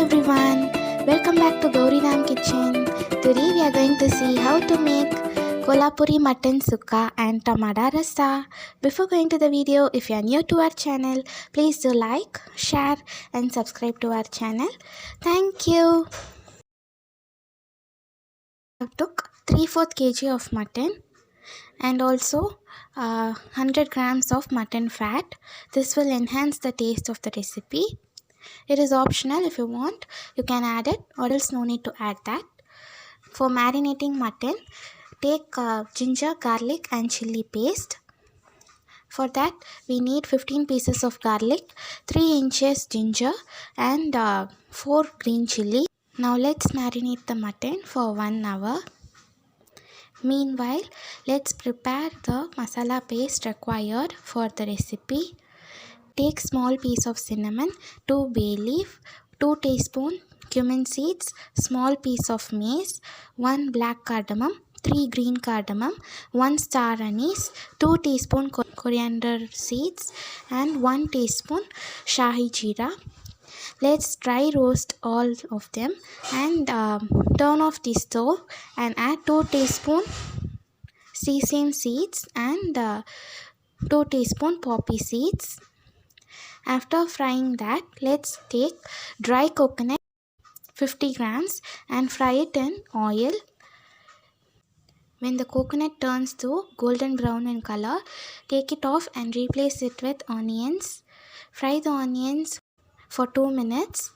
everyone, welcome back to Gowri kitchen. Today we are going to see how to make Kolapuri Mutton Sukka and Tamada Rassa. Before going to the video, if you are new to our channel, please do like, share and subscribe to our channel. Thank you. I took 3/4 kg of mutton and also 100 grams of mutton fat. This will enhance the taste of the recipe. It is optional. If you want, you can add it, or else no need to add that. For marinating mutton, take ginger, garlic and chili paste. For that, we need 15 pieces of garlic, 3 inches ginger and 4 green chili. Now let's marinate the mutton for 1 hour. Meanwhile, let's prepare the masala paste required for the recipe. Take small piece of cinnamon, 2 bay leaf, 2 teaspoon cumin seeds, small piece of mace, 1 black cardamom, 3 green cardamom, 1 star anise, 2 teaspoon coriander seeds and 1 teaspoon shahi jeera. Let's dry roast all of them and turn off the stove and add 2 teaspoon sesame seeds and 2 teaspoon poppy seeds. After frying that, let's take dry coconut 50 grams and fry it in oil. When the coconut turns to golden brown in color, take it off and replace it with onions. Fry the onions for 2 minutes.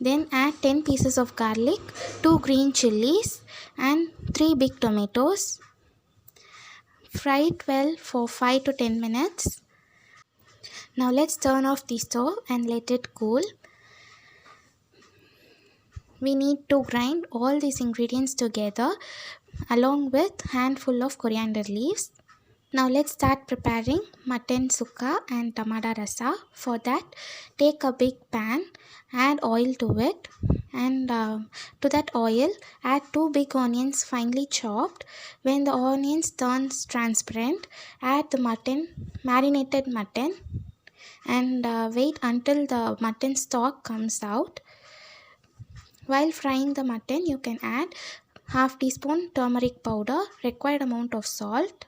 Then add 10 pieces of garlic, 2 green chilies and 3 big tomatoes. Fry it well for 5 to 10 minutes. Now let's turn off the stove and let it cool. We need to grind all these ingredients together along with handful of coriander leaves. Now let's start preparing mutton sukka and tamada rassa. For that, take a big pan, add oil to it and to that oil add 2 big onions finely chopped. When the onions turns transparent, add the marinated mutton and wait until the mutton stock comes out. While frying the mutton, you can add half teaspoon turmeric powder, required amount of salt.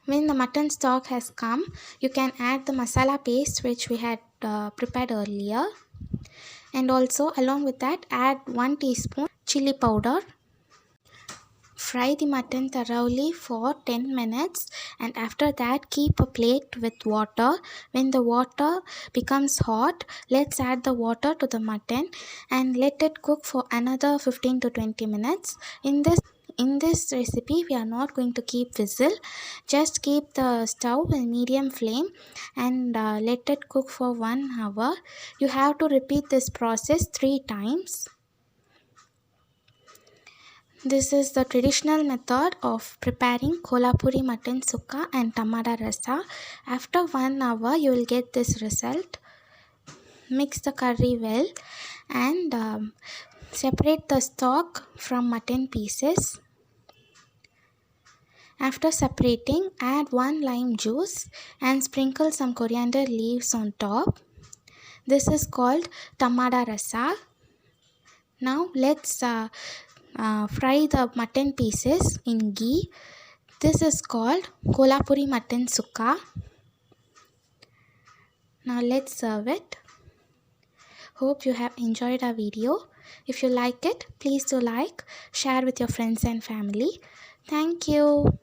When the mutton stock has come, you can add the masala paste which we had prepared earlier, and also along with that add 1 teaspoon chili powder. Fry the mutton thoroughly for 10 minutes and after that keep a plate with water. When the water becomes hot, let's add the water to the mutton and let it cook for another 15 to 20 minutes. In this recipe, we are not going to keep whistle. Just keep the stove in medium flame and let it cook for 1 hour. You have to repeat this process 3 times. This is the traditional method of preparing Kolapuri Mutton Sukka and Tamada Rassa. After 1 hour, you will get this result. Mix the curry well and separate the stock from mutton pieces. After separating, add 1 lime juice and sprinkle some coriander leaves on top. This is called Tamada Rassa. Now let's fry the mutton pieces in ghee. This is called Kolapuri Mutton Sukka. Now let's serve it. Hope you have enjoyed our video. If you like it, please do like, share with your friends and family. Thank you.